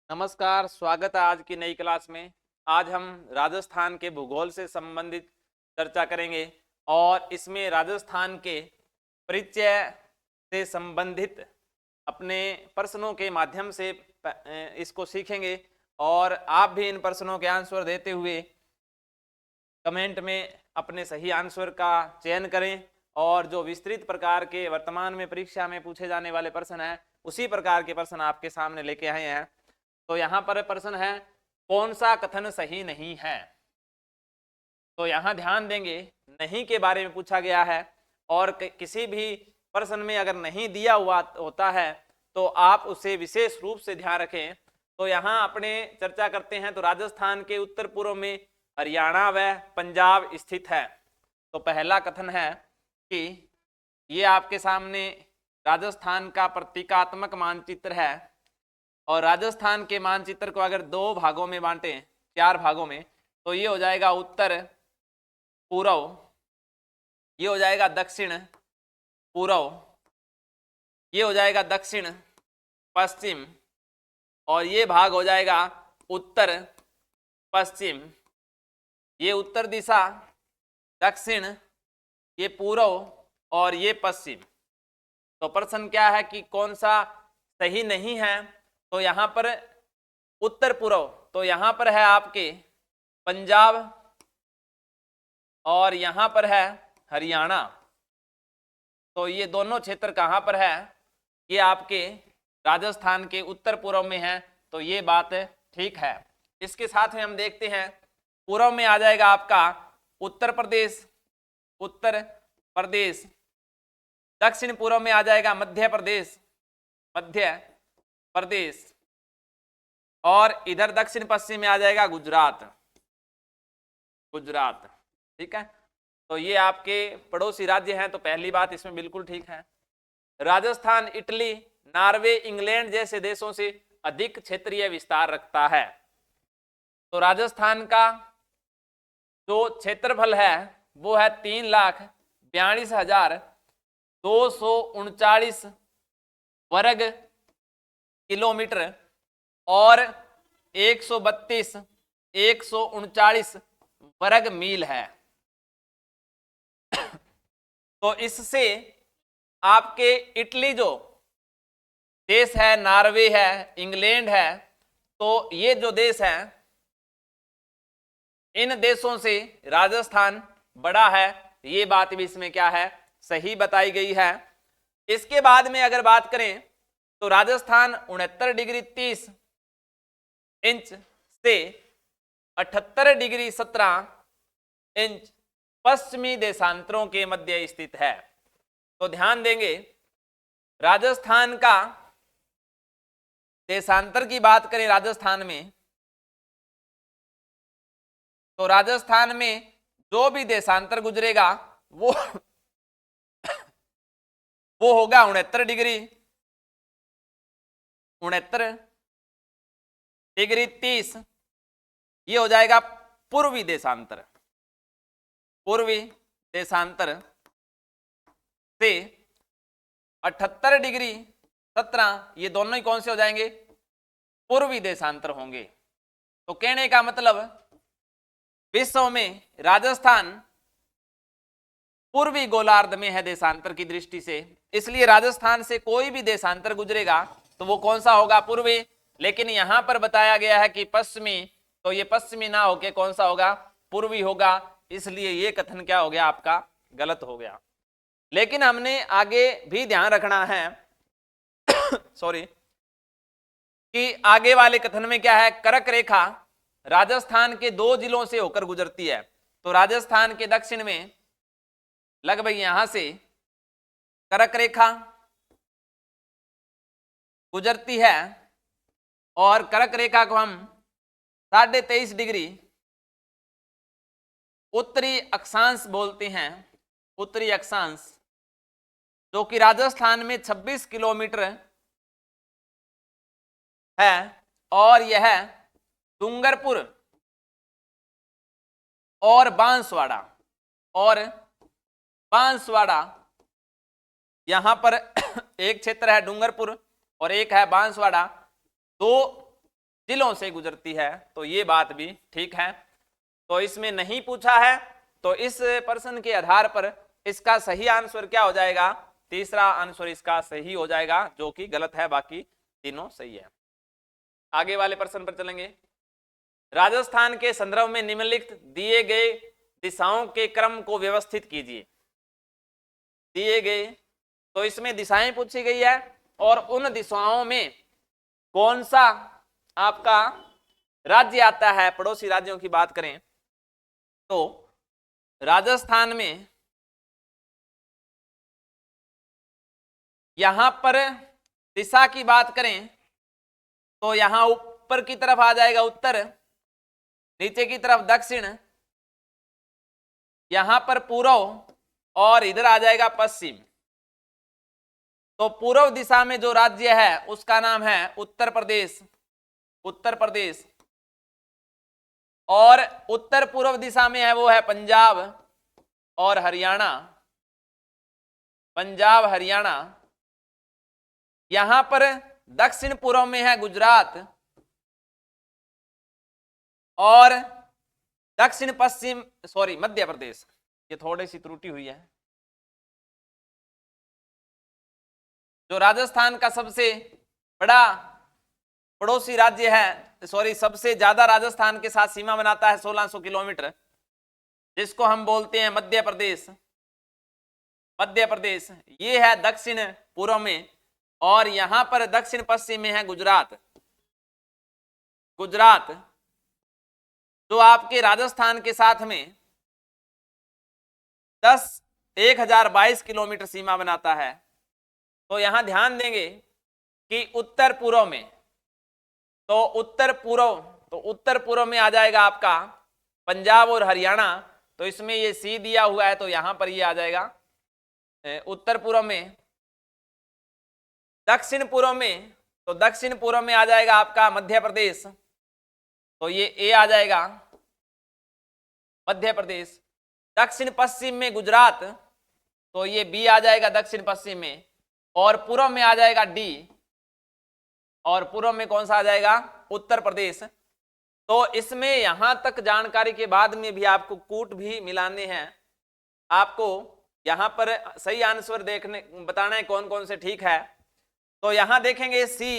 नमस्कार, स्वागत है आज की नई क्लास में। आज हम राजस्थान के भूगोल से संबंधित चर्चा करेंगे और इसमें राजस्थान के परिचय से संबंधित अपने प्रश्नों के माध्यम से इसको सीखेंगे और आप भी इन प्रश्नों के आंसर देते हुए कमेंट में अपने सही आंसर का चयन करें और जो विस्तृत प्रकार के वर्तमान में परीक्षा में पूछे जाने वाले प्रश्न हैं उसी प्रकार के प्रश्न आपके सामने लेके आए हैं। तो यहाँ पर प्रश्न है, कौन सा कथन सही नहीं है। तो यहाँ ध्यान देंगे, नहीं के बारे में पूछा गया है और किसी भी प्रश्न में अगर नहीं दिया हुआ होता है तो आप उसे विशेष रूप से ध्यान रखें। तो यहाँ अपने चर्चा करते हैं। तो राजस्थान के उत्तर पूर्व में हरियाणा व पंजाब स्थित है। तो पहला कथन है कि ये आपके सामने राजस्थान का प्रतीकात्मक मानचित्र है और राजस्थान के मानचित्र को अगर दो भागों में बांटें, चार भागों में, तो ये हो जाएगा उत्तर पूर्व, ये हो जाएगा दक्षिण पूर्व, ये हो जाएगा दक्षिण पश्चिम और ये भाग हो जाएगा उत्तर पश्चिम। ये उत्तर दिशा, दक्षिण, ये पूर्व और ये पश्चिम। तो प्रश्न क्या है कि कौन सा सही नहीं है। तो यहाँ पर उत्तर पूर्व, तो यहाँ पर है आपके पंजाब और यहाँ पर है हरियाणा। तो ये दोनों क्षेत्र कहाँ पर है, ये आपके राजस्थान के उत्तर पूर्व में है। तो ये बात ठीक है। इसके साथ में हम देखते हैं पूर्व में आ जाएगा आपका उत्तर प्रदेश, उत्तर प्रदेश। दक्षिण पूर्व में आ जाएगा मध्य प्रदेश, मध्य प्रदेश। और इधर दक्षिण पश्चिम में आ जाएगा गुजरात, गुजरात। ठीक है। तो ये आपके पड़ोसी राज्य हैं। तो पहली बात इसमें बिल्कुल ठीक है। राजस्थान इटली, नॉर्वे, इंग्लैंड जैसे देशों से अधिक क्षेत्रीय विस्तार रखता है। तो राजस्थान का जो क्षेत्रफल है वो है 3,42,239 वर्ग किलोमीटर और 139 वर्ग मील है। तो इससे आपके इटली जो देश है, नॉर्वे है, इंग्लैंड है, तो ये जो देश है इन देशों से राजस्थान बड़ा है। ये बात भी इसमें क्या है, सही बताई गई है। इसके बाद में अगर बात करें तो राजस्थान 69 डिग्री 30 इंच से 78 डिग्री 17 इंच पश्चिमी देशांतरों के मध्य स्थित है। तो ध्यान देंगे, राजस्थान का देशांतर की बात करें राजस्थान में, तो राजस्थान में जो भी देशांतर गुजरेगा वो होगा 69 डिग्री 30। ये हो जाएगा पूर्वी देशांतर, पूर्वी देशांतर से 78 डिग्री 17, ये दोनों ही कौन से हो जाएंगे, पूर्वी देशांतर होंगे। तो कहने का मतलब विश्व में राजस्थान पूर्वी गोलार्ध में है देशांतर की दृष्टि से, इसलिए राजस्थान से कोई भी देशांतर गुजरेगा तो वो कौन सा होगा, पूर्वी। लेकिन यहां पर बताया गया है कि पश्चिमी, तो ये पश्चिमी ना होके कौन सा होगा, पूर्वी होगा। इसलिए ये कथन क्या हो गया, आपका गलत हो गया। लेकिन हमने आगे भी ध्यान रखना है सॉरी, कि आगे वाले कथन में क्या है, कर्क रेखा राजस्थान के 2 जिलों से होकर गुजरती है। तो राजस्थान के दक्षिण में लगभग यहां से कर्क रेखा गुजरती है और कर्क रेखा को हम 23.5 डिग्री उत्तरी अक्षांश बोलते हैं, उत्तरी अक्षांश, जो कि राजस्थान में 26 किलोमीटर है। और यह डूंगरपुर और बांसवाड़ा यहां पर एक क्षेत्र है डूंगरपुर और एक है बांसवाड़ा, 2 जिलों से गुजरती है, तो ये बात भी ठीक है। तो इसमें नहीं पूछा है, तो इस प्रश्न के आधार पर इसका सही आंसर क्या हो जाएगा, तीसरा आंसर इसका सही हो जाएगा, जो कि गलत है, बाकी तीनों सही है। आगे वाले प्रश्न पर चलेंगे। राजस्थान के संदर्भ में निम्नलिखित दिए गए दिशाओं के क्रम को व्यवस्थित कीजिए। दिए गए, तो इसमें दिशाएं पूछी गई है और उन दिशाओं में कौन सा आपका राज्य आता है। पड़ोसी राज्यों की बात करें तो राजस्थान में यहां पर दिशा की बात करें तो यहां ऊपर की तरफ आ जाएगा उत्तर, नीचे की तरफ दक्षिण, यहां पर पूर्व और इधर आ जाएगा पश्चिम। तो पूर्व दिशा में जो राज्य है उसका नाम है उत्तर प्रदेश। उत्तर प्रदेश। और उत्तर पूर्व दिशा में है वो है पंजाब और हरियाणा। पंजाब हरियाणा। यहां पर दक्षिण पूर्व में है गुजरात और दक्षिण पश्चिम मध्य प्रदेश। ये थोड़ी सी त्रुटि हुई है। जो राजस्थान का सबसे बड़ा पड़ोसी राज्य है, सबसे ज्यादा राजस्थान के साथ सीमा बनाता है 1600 किलोमीटर, जिसको हम बोलते हैं मध्य प्रदेश। मध्य प्रदेश ये है दक्षिण पूर्व में, और यहां पर दक्षिण पश्चिम में है गुजरात। गुजरात जो आपके राजस्थान के साथ में 1022 किलोमीटर सीमा बनाता है। तो यहां ध्यान देंगे कि उत्तर पूर्व में, तो उत्तर पूर्व में आ जाएगा आपका पंजाब और हरियाणा। तो इसमें ये सी दिया हुआ है, तो यहां पर ये आ जाएगा उत्तर पूर्व में। दक्षिण पूर्व में, तो दक्षिण पूर्व में आ जाएगा आपका मध्य प्रदेश, तो ये ए आ जाएगा मध्य प्रदेश। दक्षिण पश्चिम में गुजरात, तो ये बी आ जाएगा दक्षिण पश्चिम में। और पूर्व में आ जाएगा डी, और पूर्व में कौन सा आ जाएगा, उत्तर प्रदेश। तो इसमें यहां तक जानकारी के बाद में भी आपको कूट भी मिलाने हैं। आपको यहां पर सही आंसर बताना है कौन कौन से ठीक है। तो यहां देखेंगे C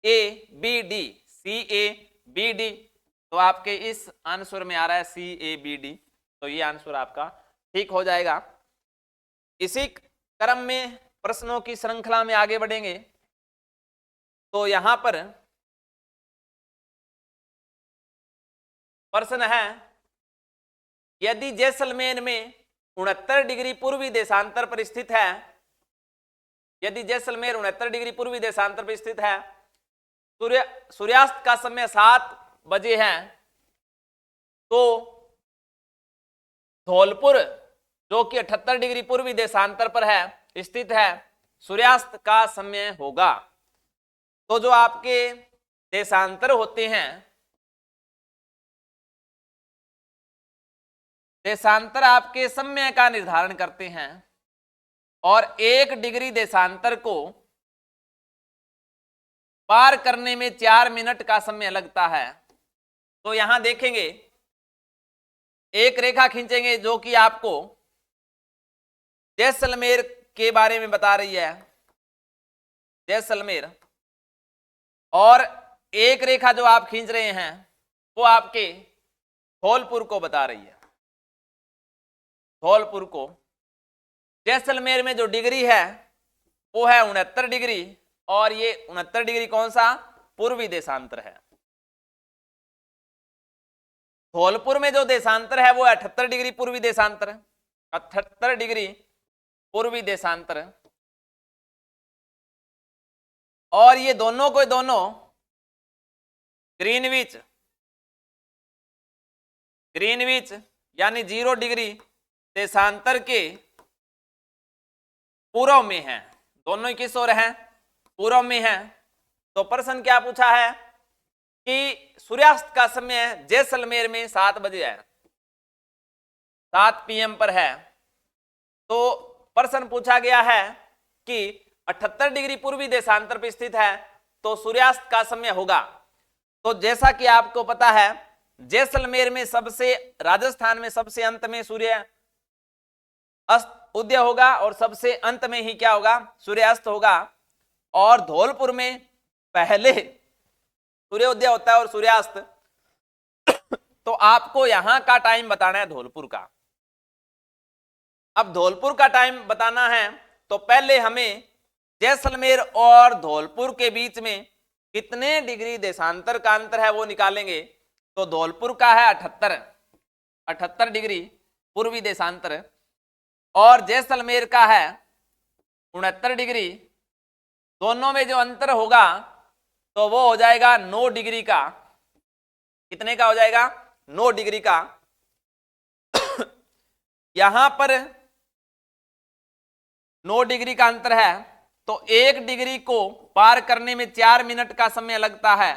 A B D, C A B D, तो आपके इस आंसर में आ रहा है सी ए बी डी, तो ये आंसर आपका ठीक हो जाएगा। इसी क्रम में प्रश्नों की श्रृंखला में आगे बढ़ेंगे। तो यहां पर प्रश्न है, यदि जैसलमेर में 69 डिग्री पूर्वी देशांतर पर स्थित है, यदि जैसलमेर 69 डिग्री पूर्वी देशांतर पर स्थित है, सूर्यास्त का समय 7 बजे है, तो धौलपुर जो कि 78 डिग्री पूर्वी देशांतर पर है स्थित है, सूर्यास्त का समय होगा। तो जो आपके देशांतर होते हैं, देशांतर आपके समय का निर्धारण करते हैं, और 1 डिग्री देशांतर को पार करने में 4 मिनट का समय लगता है। तो यहां देखेंगे, एक रेखा खींचेंगे जो कि आपको जैसलमेर के बारे में बता रही है, जैसलमेर, और एक रेखा जो आप खींच रहे हैं वो आपके धौलपुर को बता रही है। धौलपुर को, जैसलमेर में जो डिग्री है वो है 69 डिग्री, और ये 69 डिग्री कौन सा, पूर्वी देशांतर है। धौलपुर में जो देशांतर है वो 78 डिग्री पूर्वी देशांतर, 78 डिग्री पूर्वी देशांतर। और ये दोनों को दोनों ग्रीनविच यानी 0 डिग्री देशांतर के पूर्व में है। दोनों ही किस ओर हैं, पूर्व में है। तो प्रश्न क्या पूछा है कि सूर्यास्त का समय जैसलमेर में 7 बजे है, 7 PM पर है। तो प्रश्न पूछा गया है कि 78 डिग्री पूर्वी देशांतर पर स्थित है, तो सूर्यास्त का समय होगा। तो जैसा कि आपको पता है जैसलमेर में सबसे, राजस्थान में सबसे अंत में सूर्य अस्त उदय होगा और सबसे अंत में ही क्या होगा, सूर्यास्त होगा। और धौलपुर में पहले सूर्योदय होता है और सूर्यास्त। तो आपको यहां का टाइम बताना है धौलपुर का। अब धौलपुर का टाइम बताना है तो पहले हमें जैसलमेर और धौलपुर के बीच में कितने डिग्री देशांतर का अंतर है वो निकालेंगे। तो धौलपुर का है 78 डिग्री पूर्वी देशांतर और जैसलमेर का है 69 डिग्री। दोनों में जो अंतर होगा तो वो हो जाएगा 9 डिग्री का। कितने का हो जाएगा, 9 डिग्री का। यहां पर 9 डिग्री का अंतर है तो 1 डिग्री को पार करने में 4 मिनट का समय लगता है।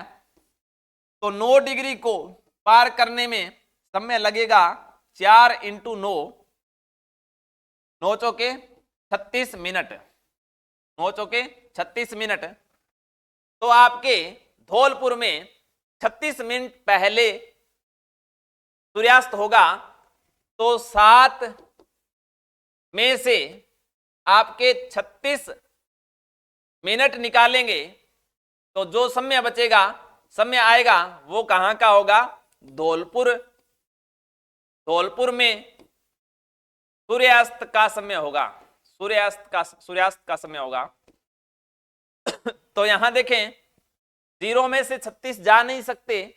तो 9 डिग्री को पार करने में समय लगेगा 4 × 9, 9 चौके 36 मिनट, 9 चौके 36 मिनट। तो आपके धौलपुर में 36 मिनट पहले सूर्यास्त होगा। तो 7 में से आपके 36 मिनट निकालेंगे तो जो समय बचेगा, समय आएगा वो कहां का होगा, धौलपुर। धौलपुर में सूर्यास्त का समय होगा, सूर्यास्त का समय होगा। तो यहां देखें 0 में से 36 जा नहीं सकते,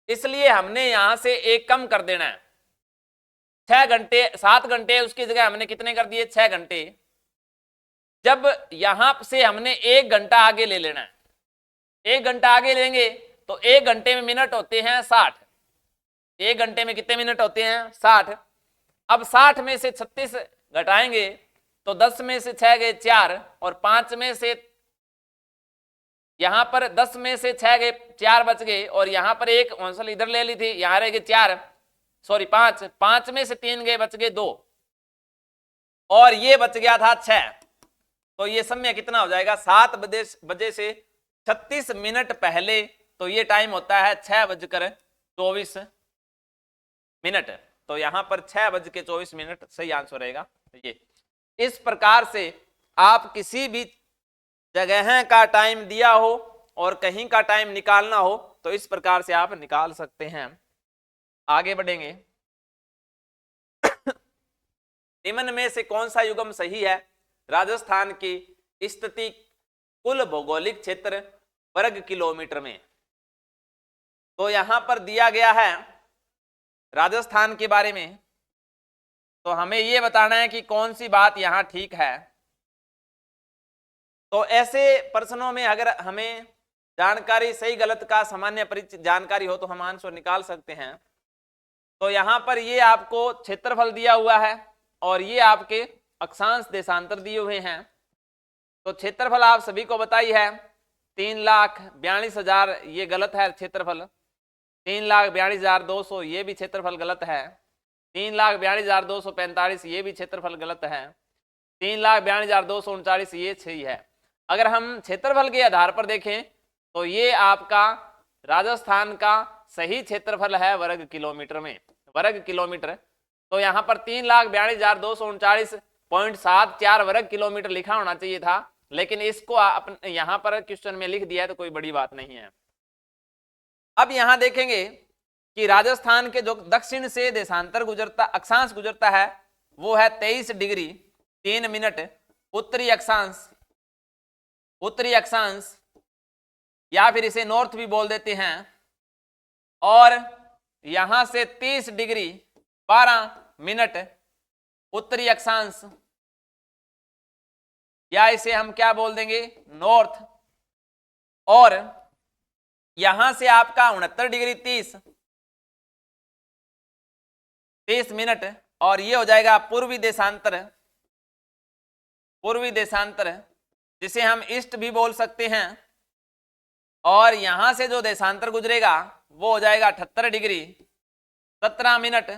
इसलिए हमने यहां से 1 कम कर देना है। 6 घंटे, 7 घंटे उसकी जगह हमने कितने कर दिए, 6 घंटे। जब यहां से हमने 1 घंटा आगे ले लेना है, 1 घंटा आगे लेंगे तो 1 घंटे में मिनट होते हैं 60। 1 घंटे में कितने मिनट होते हैं, 60। अब 60 में से 36 घटाएंगे तो 10 में से 6 गए 4 और 5 में से, यहां पर 10 में से 6 गए 4 बच गए और यहां पर एक आंसर इधर ले ली थी, यहां रह गए 4, सॉरी 5 में से 3 गए बच गए 2 और ये बच गया था 6। तो ये समय कितना हो जाएगा, 7 बजे से 36 मिनट पहले। तो ये टाइम होता है 6:24। तो यहां पर 6:24 सही आंसर रहेगा। ये इस प्रकार से आप किसी भी जगह का टाइम दिया हो और कहीं का टाइम निकालना हो तो इस प्रकार से आप निकाल सकते हैं। आगे बढ़ेंगे। निम्न में से कौन सा युग्म सही है। राजस्थान की स्थिति कुल भौगोलिक क्षेत्र वर्ग किलोमीटर में। तो यहां पर दिया गया है राजस्थान के बारे में, तो हमें यह बताना है कि कौन सी बात यहां ठीक है। तो ऐसे प्रश्नों में अगर हमें जानकारी सही गलत का सामान्य परिचय जानकारी हो तो हम आंसर निकाल सकते हैं। तो यहां पर ये आपको क्षेत्रफल दिया हुआ है और ये आपके अक्षांश देशांतर दिए हुए हैं। तो क्षेत्रफल आप सभी को बताई है 3,42,000, ये गलत है क्षेत्रफल। 3,42,200 ये भी क्षेत्रफल गलत है। 3,42,245 ये भी क्षेत्रफल गलत है। 3,42,239 ये सही है। अगर हम क्षेत्रफल के आधार पर देखें तो ये आपका राजस्थान का सही क्षेत्रफल है वर्ग किलोमीटर में, वर्ग किलोमीटर। तो यहाँ पर 3,42,239.74 वर्ग किलोमीटर लिखा होना चाहिए था, लेकिन इसको यहाँ पर क्वेश्चन में लिख दिया है तो कोई बड़ी बात नहीं है। अब यहाँ देखेंगे कि राजस्थान के जो दक्षिण से देशांतर गुजरता अक्षांश गुजरता है वो है 23 डिग्री 3 मिनट। उत्तरी अक्षांश या फिर इसे नॉर्थ भी बोल देते हैं। और यहां से 30 डिग्री 12 मिनट उत्तरी अक्षांश, या इसे हम क्या बोल देंगे, नॉर्थ। और यहां से आपका 69 डिग्री 30 मिनट और ये हो जाएगा पूर्वी देशांतर, जिसे हम ईस्ट भी बोल सकते हैं। और यहां से जो देशांतर गुजरेगा वो हो जाएगा 78 डिग्री 17 मिनट।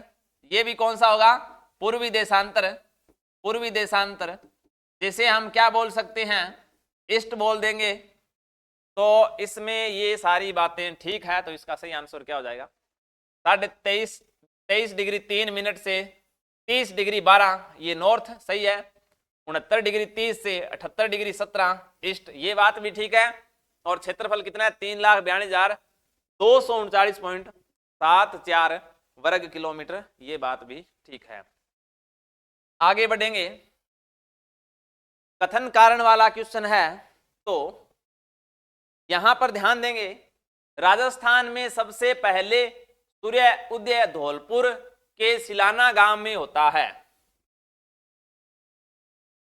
ये भी कौन सा होगा, पूर्वी देशांतर, जिसे हम क्या बोल सकते हैं, ईस्ट बोल देंगे। तो इसमें ये सारी बातें ठीक है, तो इसका सही आंसर क्या हो जाएगा? 23 डिग्री 3 मिनट से 30 डिग्री 12 ये नॉर्थ सही है, 69 डिग्री 30 से 78 डिग्री 17 ईस्ट ये बात भी ठीक है। और क्षेत्रफल कितना है? 3,42,239.74 वर्ग किलोमीटर, ये बात भी ठीक है। आगे बढ़ेंगे, कथन कारण वाला क्वेश्चन है। तो यहां पर ध्यान देंगे, राजस्थान में सबसे पहले सूर्य उदय धौलपुर के सिलाना गांव में होता है।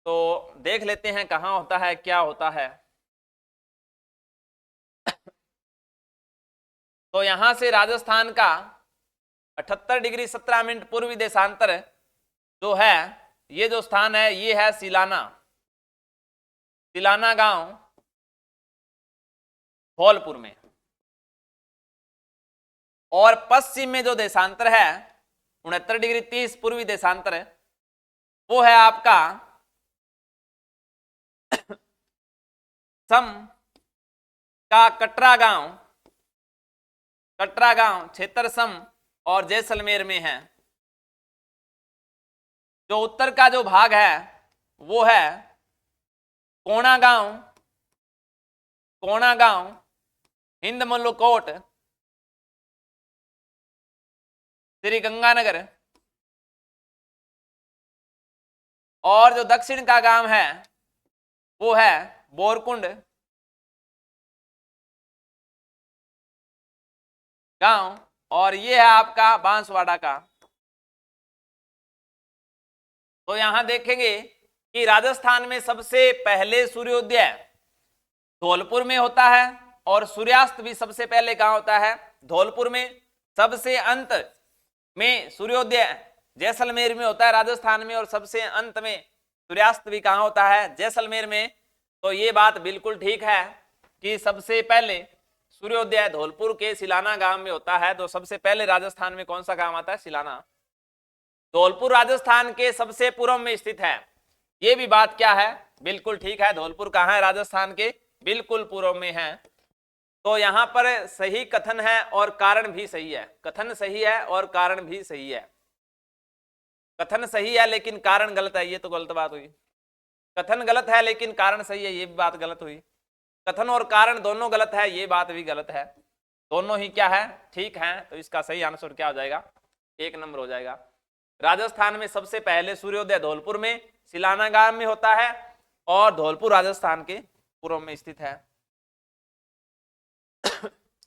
तो देख लेते हैं कहां होता है, क्या होता है। तो यहां से राजस्थान का 78 डिग्री 17 मिनट पूर्वी देशांतर जो है, ये जो स्थान है ये है सिलाना, सिलाना गांव धौलपुर में। और पश्चिम में जो देशांतर है 69 डिग्री 30 पूर्वी देशांतर वो है आपका सम का कटरा गांव क्षेत्र सम और जैसलमेर में है। जो उत्तर का जो भाग है वो है कोणा गांव हिंद मल्लुकोट श्री गंगानगर। और जो दक्षिण का गांव है वो है बोरकुंड गांव, और ये है आपका बांसवाड़ा का। तो यहां देखेंगे कि राजस्थान में सबसे पहले सूर्योदय धौलपुर में होता है और सूर्यास्त भी सबसे पहले कहां होता है? धौलपुर में। सबसे अंत में सूर्योदय जैसलमेर में होता है राजस्थान में, और सबसे अंत में सूर्यास्त भी कहां होता है? जैसलमेर में। तो ये बात बिल्कुल ठीक है कि सबसे पहले सूर्योदय धौलपुर के सिलाना गांव में होता है। तो सबसे पहले राजस्थान में कौन सा गांव आता है? सिलाना। धौलपुर राजस्थान के सबसे पूर्व में स्थित है, ये भी बात क्या है? बिल्कुल ठीक है। धौलपुर कहां है? राजस्थान के बिल्कुल पूर्व में है। तो यहां पर सही कथन है और कारण भी सही है। कथन सही है और कारण भी सही है। कथन सही है लेकिन कारण गलत है, ये तो गलत बात हुई। कथन गलत है लेकिन कारण सही है, ये भी बात गलत हुई। कथन और कारण दोनों गलत है, ये बात भी गलत है। दोनों ही क्या है? ठीक है। तो इसका सही आंसर क्या हो जाएगा? 1 नंबर हो जाएगा। राजस्थान में सबसे पहले सूर्योदय धौलपुर में सिलाना गांव में होता है और धौलपुर राजस्थान के पूर्व में स्थित है।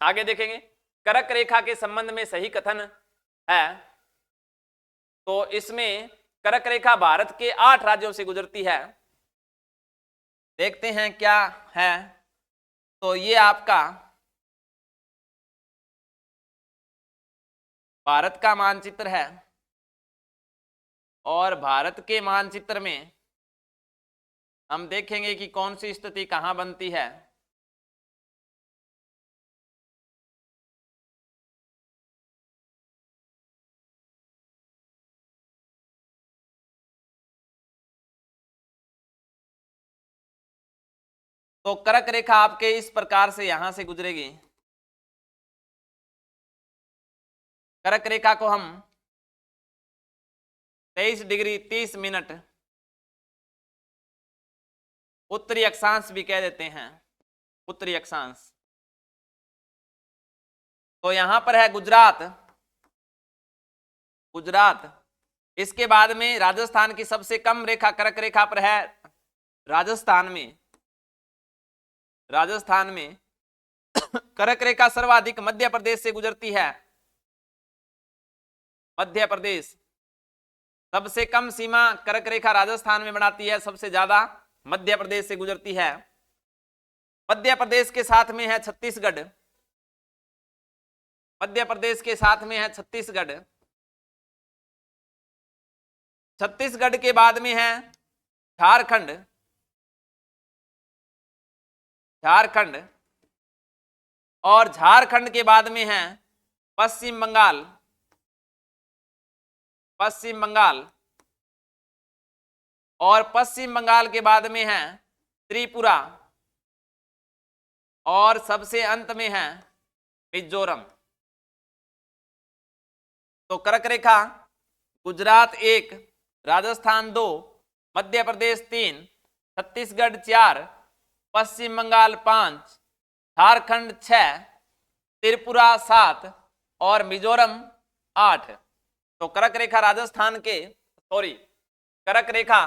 आगे देखेंगे, कर्क रेखा के संबंध में सही कथन है। तो इसमें कर्क रेखा भारत के 8 राज्यों से गुजरती है। देखते हैं क्या है। तो ये आपका भारत का मानचित्र है और भारत के मानचित्र में हम देखेंगे कि कौन सी स्थिति कहां बनती है। तो कर्क रेखा आपके इस प्रकार से यहां से गुजरेगी। कर्क रेखा को हम 23 डिग्री 30 मिनट उत्तरी अक्षांश भी कह देते हैं, उत्तरी अक्षांश। तो यहां पर है गुजरात। इसके बाद में राजस्थान की सबसे कम रेखा कर्क रेखा पर है राजस्थान में कर्क रेखा सर्वाधिक मध्य प्रदेश से गुजरती है। मध्य प्रदेश सबसे कम सीमा कर्क रेखा राजस्थान में बनाती है, सबसे ज्यादा मध्य प्रदेश से गुजरती है। मध्य प्रदेश के साथ में है छत्तीसगढ़। मध्य प्रदेश के साथ में है छत्तीसगढ़। छत्तीसगढ़ के बाद में है झारखंड। और झारखंड के बाद में है पश्चिम बंगाल। और पश्चिम बंगाल के बाद में है त्रिपुरा। और सबसे अंत में है मिजोरम। तो कर्क रेखा गुजरात 1, राजस्थान 2, मध्य प्रदेश 3, छत्तीसगढ़ 4, पश्चिम बंगाल 5, झारखंड 6, त्रिपुरा 7 और मिजोरम 8। तो कर्क रेखा राजस्थान के कर्क रेखा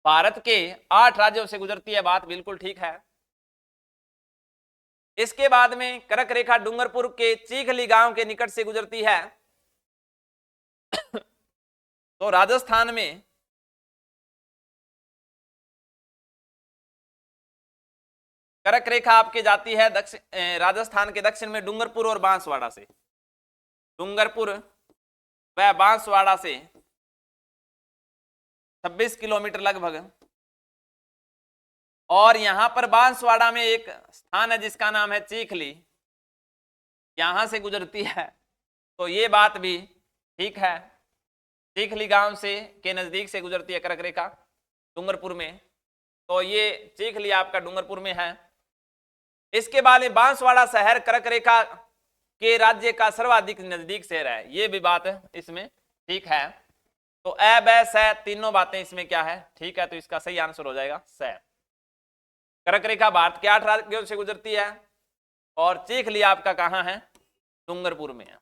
भारत के 8 राज्यों से गुजरती है, बात बिल्कुल ठीक है। इसके बाद में कर्क रेखा डूंगरपुर के चीखली गांव के निकट से गुजरती है। तो राजस्थान में कर्क रेखा आपके जाती है राजस्थान के दक्षिण में डूंगरपुर और बांसवाड़ा से, डूंगरपुर व बांसवाड़ा से 26 किलोमीटर लगभग। और यहां पर बांसवाड़ा में एक स्थान है जिसका नाम है चीखली, यहां से गुजरती है। तो ये बात भी ठीक है, चीखली गांव से के नजदीक से गुजरती है कर्क रेखा डूंगरपुर में। तो ये चीखली आपका डूंगरपुर में है। इसके बाद बांसवाड़ा शहर कर्क रेखा के राज्य का सर्वाधिक नजदीक शहर है, ये भी बात इसमें ठीक है। तो ए ब स तीनों बातें इसमें क्या है, ठीक है। तो इसका सही आंसर हो जाएगा स। कर्क रेखा भारत के 8 राज्यों से गुजरती है और चीखली आपका कहां है, डूंगरपुर में है।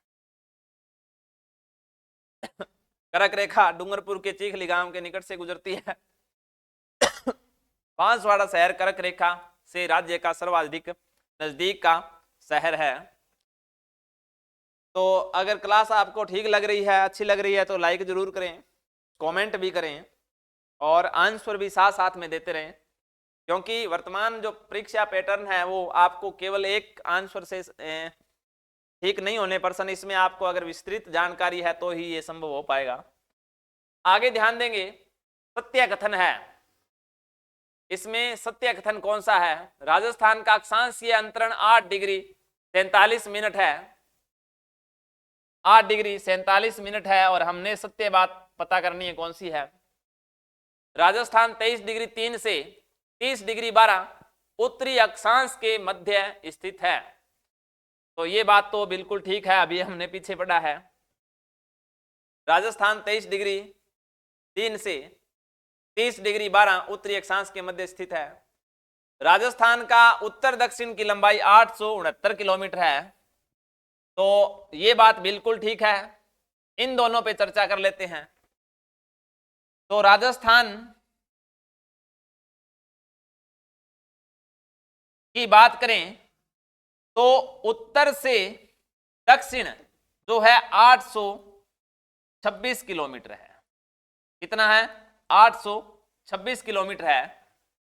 कर्क रेखा डूंगरपुर के चीखली गांव के निकट से गुजरती है। बांसवाड़ा शहर कर्क रेखा से राज्य का सर्वाधिक नजदीक का शहर है। तो अगर क्लास आपको ठीक लग रही है, अच्छी लग रही है तो लाइक जरूर करें, कमेंट भी करें और आंसर भी साथ साथ में देते रहें, क्योंकि वर्तमान जो परीक्षा पैटर्न है वो आपको केवल एक आंसर से ठीक नहीं होने पर सन, इसमें आपको अगर विस्तृत जानकारी है तो ही ये संभव हो पाएगा। आगे ध्यान देंगे, सत्य कथन है। इसमें सत्य कथन कौन सा है? राजस्थान का अक्षांशीय अंतरण 8 डिग्री 47 मिनट है, 8 डिग्री 47 मिनट है। और हमने सत्य बात पता करनी है, कौन सी है? राजस्थान 23 डिग्री 3 से 30 डिग्री 12 उत्तरी अक्षांश के मध्य स्थित है। तो ये बात तो बिल्कुल ठीक है, अभी हमने पीछे पढ़ा है। राजस्थान 23 डिग्री 3 से 30 डिग्री 12 उत्तरी अक्षांश के मध्य स्थित है। राजस्थान का उत्तर दक्षिण की लंबाई 869 किलोमीटर है। तो ये बात बिल्कुल ठीक है। इन दोनों पे चर्चा कर लेते हैं। तो राजस्थान की बात करें तो उत्तर से दक्षिण जो है 826 किलोमीटर है। कितना है? 826 किलोमीटर है।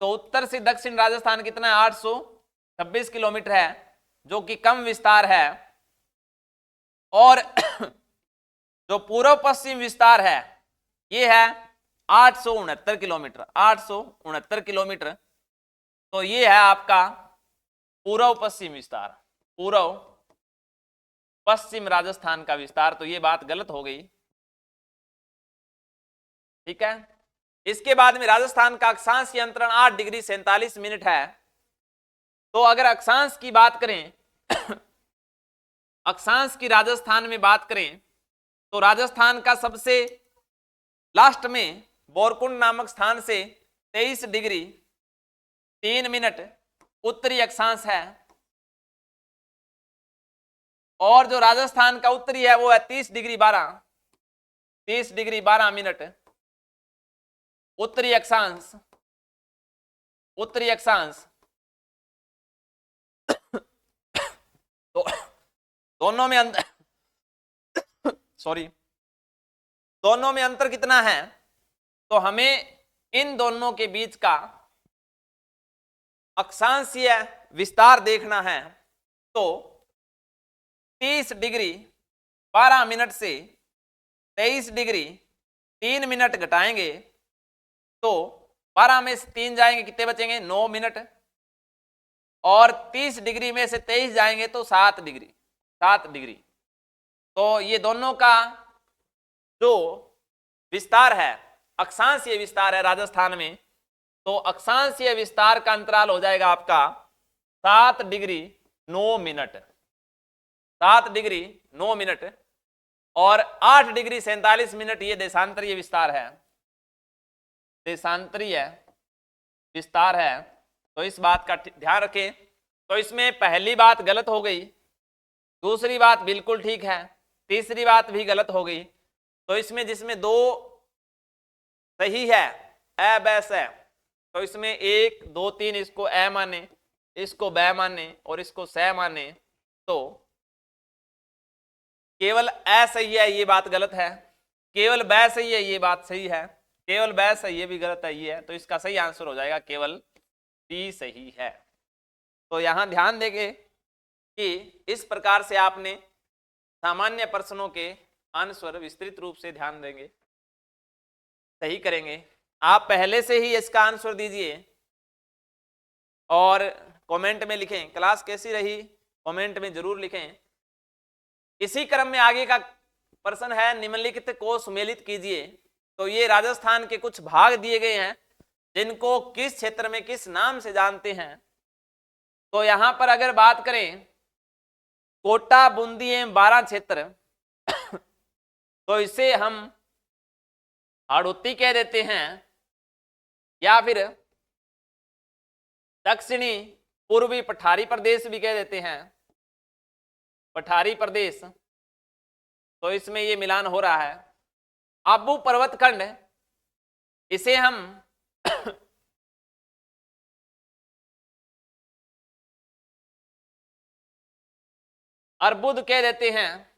तो उत्तर से दक्षिण राजस्थान कितना है? 826 किलोमीटर है, जो कि कम विस्तार है। और जो पूर्व पश्चिम विस्तार है ये है 869 किलोमीटर, 869 किलोमीटर। तो ये है आपका पूर्व पश्चिम विस्तार, पूर्व पश्चिम राजस्थान का विस्तार। तो ये बात गलत हो गई, ठीक है। इसके बाद में राजस्थान का अक्षांशीय अंतरण 8 डिग्री 47 मिनट है। तो अगर अक्षांश की बात करें अक्षांश की राजस्थान में बात करें तो राजस्थान का सबसे लास्ट में बोरकुंड नामक स्थान से 23 डिग्री 3 मिनट उत्तरी अक्षांश है। और जो राजस्थान का उत्तरी है वो है 30 डिग्री 12 मिनट उत्तरी अक्षांश, उत्तरी अक्षांश। तो दोनों में अंतर दोनों में अंतर कितना है? तो हमें इन दोनों के बीच का अक्षांशीय विस्तार देखना है। तो 30 डिग्री 12 मिनट से 23 डिग्री 3 मिनट घटाएंगे तो 12 में से 3 जाएंगे, कितने बचेंगे? 9 मिनट। और 30 डिग्री में से 23 जाएंगे तो 7 डिग्री। तो ये दोनों का जो विस्तार है, अक्षांशीय विस्तार है राजस्थान में, तो अक्षांशीय विस्तार का अंतराल हो जाएगा आपका 7 डिग्री 9 मिनट, 7 डिग्री 9 मिनट और 8 डिग्री 47 मिनट ये देशांतरीय विस्तार है, देशांतरीय विस्तार है। तो इस बात का ध्यान रखें। तो इसमें पहली बात गलत हो गई, दूसरी बात बिल्कुल ठीक है, तीसरी बात भी गलत हो गई। तो इसमें जिसमें 2 सही है ए बैस है, तो इसमें 1 2 3 इसको ए माने, इसको बै माने और इसको सह माने, तो केवल ए सही है ये बात गलत है, केवल बै सही है ये बात सही है, केवल बै सही है भी गलत है ये है। तो इसका सही आंसर हो जाएगा केवल बी सही है। तो यहां ध्यान देंगे कि इस प्रकार से आपने सामान्य प्रश्नों के आंसर विस्तृत रूप से ध्यान देंगे, सही करेंगे। आप पहले से ही इसका आंसर दीजिए और कमेंट में लिखें क्लास कैसी रही, कमेंट में जरूर लिखें। इसी क्रम में आगे का प्रश्न है निम्नलिखित को सुमेलित कीजिए। तो ये राजस्थान के कुछ भाग दिए गए हैं जिनको किस क्षेत्र में किस नाम से जानते हैं। तो यहां पर अगर बात करें कोटा बूंदी एवं बारां क्षेत्र तो इसे हम हाड़ौती कह देते हैं या फिर दक्षिणी पूर्वी पठारी प्रदेश भी कह देते हैं, पठारी प्रदेश। तो इसमें ये मिलान हो रहा है। आबू पर्वत खंड इसे हम अर्बुद कह देते हैं।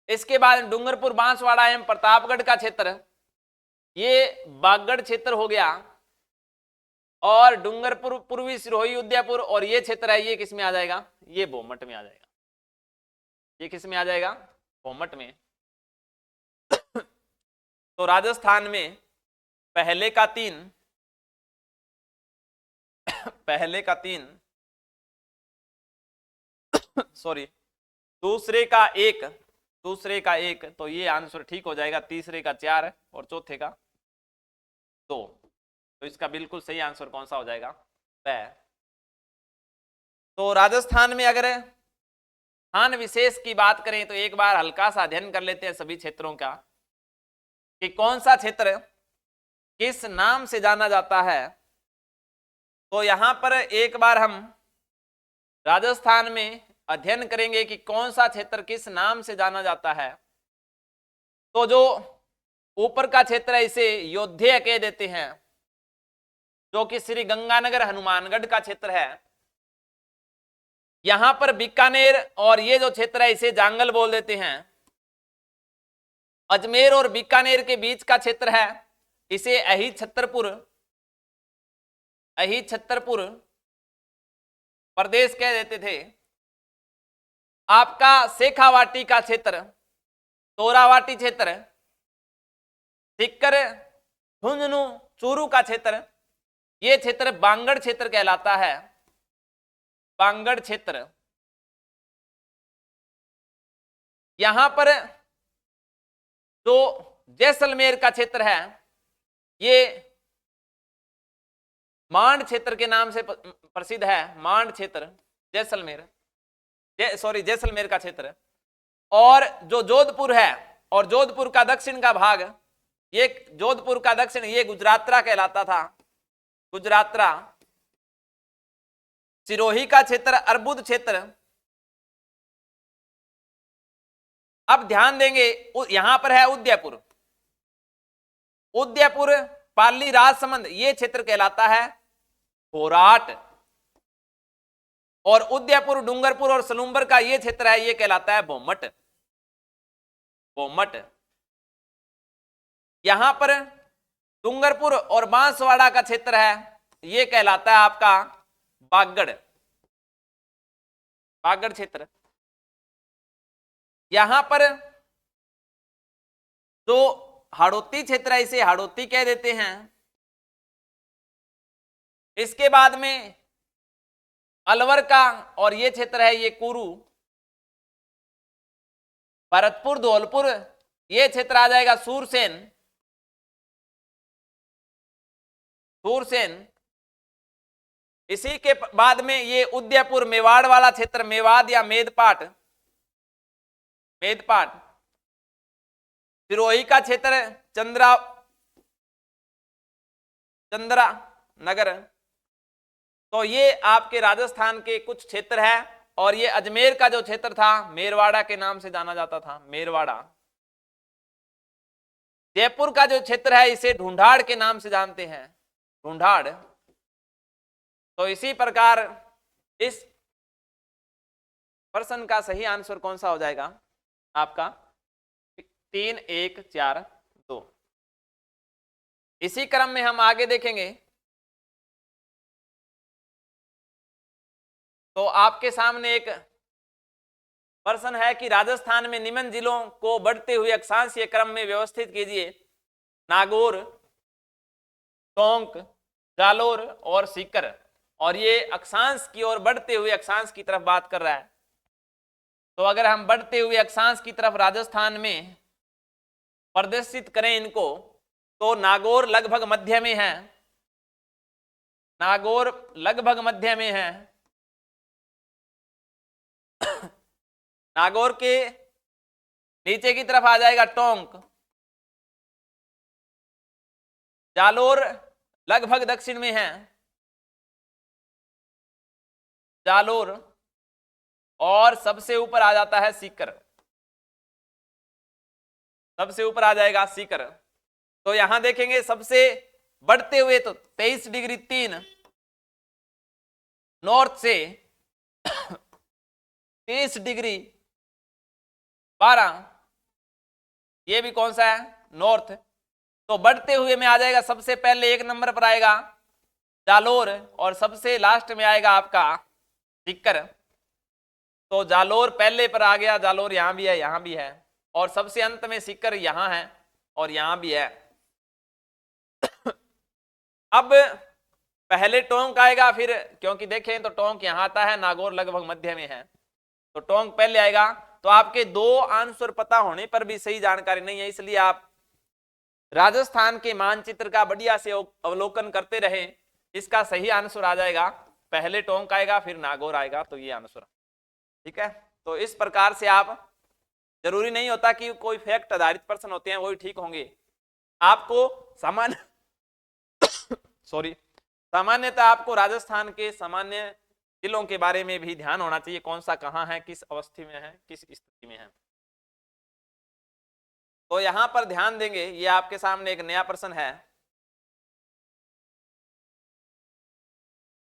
इसके बाद डूंगरपुर बांसवाड़ा एवं प्रतापगढ़ का क्षेत्र ये बागगढ़ क्षेत्र हो गया, और डूंगरपुर पूर्वी सिरोही उदयपुर और ये क्षेत्र है ये किस में आ जाएगा, ये भोमट में आ जाएगा, ये किस में आ जाएगा, भोमट में। तो राजस्थान में पहले का 3 सॉरी दूसरे का 1 तो ये आंसर ठीक हो जाएगा। तीसरे का 4 और चौथे का 2। तो इसका बिल्कुल सही आंसर कौन सा हो जाएगा, बै। तो राजस्थान में अगर स्थान विशेष की बात करें तो एक बार हल्का सा अध्ययन कर लेते हैं सभी क्षेत्रों का कि कौन सा क्षेत्र किस नाम से जाना जाता है। तो यहां पर एक बार हम राजस्थान में अध्ययन करेंगे कि कौन सा क्षेत्र किस नाम से जाना जाता है। तो जो ऊपर का क्षेत्र है इसे योध्या कह देते हैं, जो कि श्री गंगानगर हनुमानगढ़ का क्षेत्र है। यहां पर बीकानेर और ये जो क्षेत्र है इसे जांगल बोल देते हैं। अजमेर और बीकानेर के बीच का क्षेत्र है इसे अहिछत्रपुर प्रदेश कह देते थे। आपका शेखावाटी का क्षेत्र, तोरावाटी क्षेत्र, सिक्कर, झुंझुनू, चूरू का क्षेत्र, ये क्षेत्र बांगड़ क्षेत्र कहलाता है, बांगड़ क्षेत्र। यहां पर जो जैसलमेर का क्षेत्र है ये मांड क्षेत्र के नाम से प्रसिद्ध है, मांड क्षेत्र, जैसलमेर का क्षेत्र। और जो जोधपुर है और जोधपुर का दक्षिण का भाग, ये जोधपुर का दक्षिण ये गुजरातरा कहलाता था, गुजरातरा। सिरोही का क्षेत्र अर्बुद क्षेत्र। अब ध्यान देंगे यहां पर है उदयपुर, उदयपुर पाली राजसमंद ये क्षेत्र कहलाता है होराट, और उदयपुर डूंगरपुर और सलूंबर का ये क्षेत्र है ये कहलाता है भोमट, भोमट। यहां पर डूंगरपुर और बांसवाड़ा का क्षेत्र है ये कहलाता है आपका बागगढ़, बागगढ़ क्षेत्र। यहां पर जो हाड़ौती क्षेत्र है इसे हाड़ौती कह देते हैं। इसके बाद में अलवर का और ये क्षेत्र है ये कुरू, भरतपुर धौलपुर ये क्षेत्र आ जाएगा सूरसेन, सूरसेन। इसी के बाद में ये उदयपुर मेवाड़ वाला क्षेत्र, मेवाड़ या मेदपाट, मेदपाट, सिरोही का क्षेत्र चंद्रा नगर। तो ये आपके राजस्थान के कुछ क्षेत्र है। और ये अजमेर का जो क्षेत्र था मेरवाड़ा के नाम से जाना जाता था, मेरवाड़ा। जयपुर का जो क्षेत्र है इसे ढूंढाड़ के नाम से जानते हैं, ढूंढाड़। तो इसी प्रकार इस प्रश्न का सही आंसर कौन सा हो जाएगा आपका? 3 1 4 2। इसी क्रम में हम आगे देखेंगे। तो आपके सामने एक प्रश्न है कि राजस्थान में निम्न जिलों को बढ़ते हुए अक्षांशीय क्रम में व्यवस्थित कीजिए। नागौर, टोंक, जालोर और सीकर। और ये अक्षांश की ओर बढ़ते हुए अक्षांश की तरफ बात कर रहा है। तो अगर हम बढ़ते हुए अक्षांश की तरफ राजस्थान में प्रदर्शित करें इनको, तो नागौर लगभग मध्य में है, नागौर लगभग मध्य में है। नागौर के नीचे की तरफ आ जाएगा टोंक। जालोर लगभग दक्षिण में है, जालोर। और सबसे ऊपर आ जाता है सीकर, सबसे ऊपर आ जाएगा सीकर। तो यहां देखेंगे सबसे बढ़ते हुए तो 23 डिग्री 3 नॉर्थ से 30 डिग्री 12, ये भी कौन सा है? नॉर्थ। तो बढ़ते हुए में आ जाएगा सबसे पहले 1 नंबर पर आएगा जालोर और सबसे लास्ट में आएगा आपका सीकर। तो जालोर पहले पर आ गया, जालोर यहां भी है, यहां भी है। और सबसे अंत में सीकर यहां है और यहां भी है। अब पहले टोंक आएगा, फिर क्योंकि देखें तो टोंक यहां आता है, नागौर लगभग मध्य में है, तो टोंक पहले आएगा। तो आपके 2 आंसर पता होने पर भी सही जानकारी नहीं है, इसलिए आप राजस्थान के मानचित्र का बढ़िया से अवलोकन करते रहे। इसका सही आंसर आ जाएगा, पहले टोंक आएगा फिर नागौर आएगा, तो ये आंसर। ठीक है, तो इस प्रकार से आप, जरूरी नहीं होता कि कोई फैक्ट आधारित प्रश्न होते हैं वही ठीक होंगे। आपको सामान्य सामान्यतः आपको राजस्थान के सामान्य जिलों के बारे में भी ध्यान होना चाहिए, कौन सा कहां है, किस अवस्था में है, किस स्थिति में है। तो यहां पर ध्यान देंगे, ये आपके सामने एक नया प्रश्न है।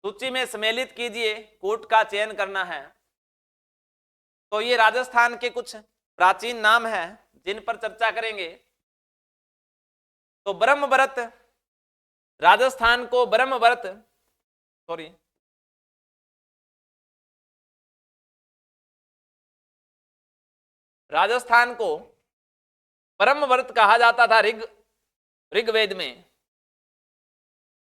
सूची में सम्मिलित कीजिए, कूट का चयन करना है। तो ये राजस्थान के कुछ प्राचीन नाम हैं जिन पर चर्चा करेंगे। तो ब्रह्मव्रत, राजस्थान को ब्रह्मव्रत, राजस्थान को ब्रह्मव्रत कहा जाता था ऋग्वेद में।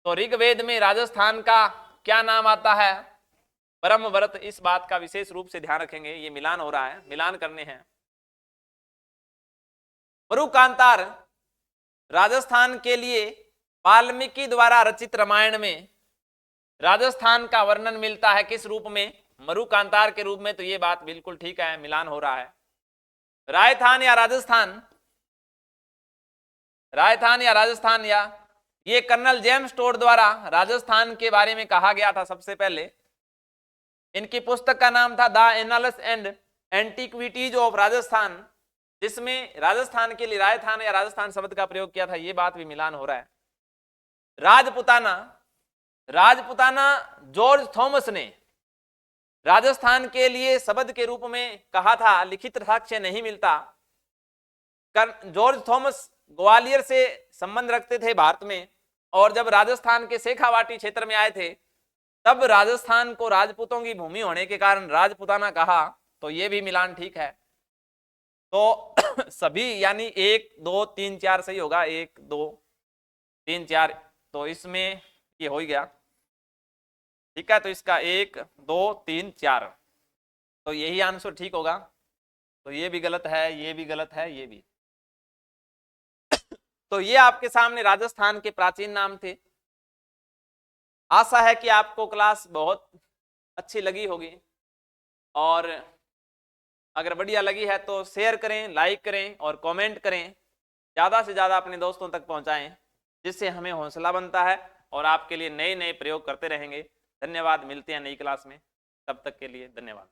तो ऋग्वेद में राजस्थान का क्या नाम आता है? ब्रह्मव्रत। इस बात का विशेष रूप से ध्यान रखेंगे, ये मिलान हो रहा है, मिलान करने हैं। मरुकांतार राजस्थान के लिए वाल्मीकि द्वारा रचित रामायण में राजस्थान का वर्णन मिलता है किस रूप में? मरुकांतार के रूप में। तो ये बात बिल्कुल ठीक है, मिलान हो रहा है। राजस्थान या राजस्थान, राजस्थान या राजस्थान, या ये कर्नल जेम्स टोड द्वारा राजस्थान के बारे में कहा गया था सबसे पहले। इनकी पुस्तक का नाम था the एनालस and antiquities of Rajasthan, जिसमें राजस्थान के लिए राजस्थान या राजस्थान शब्द का प्रयोग किया था। ये बात भी मिलान हो रहा है। राजपुताना, राजपुताना जॉर्ज थॉमस ने राजस्थान के लिए शब्द के रूप में कहा था, लिखित साक्ष्य नहीं मिलता। जॉर्ज थॉमस ग्वालियर से संबंध रखते थे भारत में, और जब राजस्थान के शेखावाटी क्षेत्र में आए थे तब राजस्थान को राजपूतों की भूमि होने के कारण राजपुताना कहा। तो ये भी मिलान ठीक है। तो सभी यानी 1 2 3 4 सही होगा, 1 2 3 4, तो इसमें ये हो गया। ठीक है, तो इसका 1 2 3 4, तो यही आंसर ठीक होगा। तो ये भी गलत है, ये भी गलत है, ये भी। तो ये आपके सामने राजस्थान के प्राचीन नाम थे। आशा है कि आपको क्लास बहुत अच्छी लगी होगी, और अगर बढ़िया लगी है तो शेयर करें, लाइक करें और कमेंट करें, ज़्यादा से ज़्यादा अपने दोस्तों तक पहुंचाएं, जिससे हमें हौसला बनता है और आपके लिए नए नए प्रयोग करते रहेंगे। धन्यवाद, मिलते हैं नई क्लास में, तब तक के लिए धन्यवाद।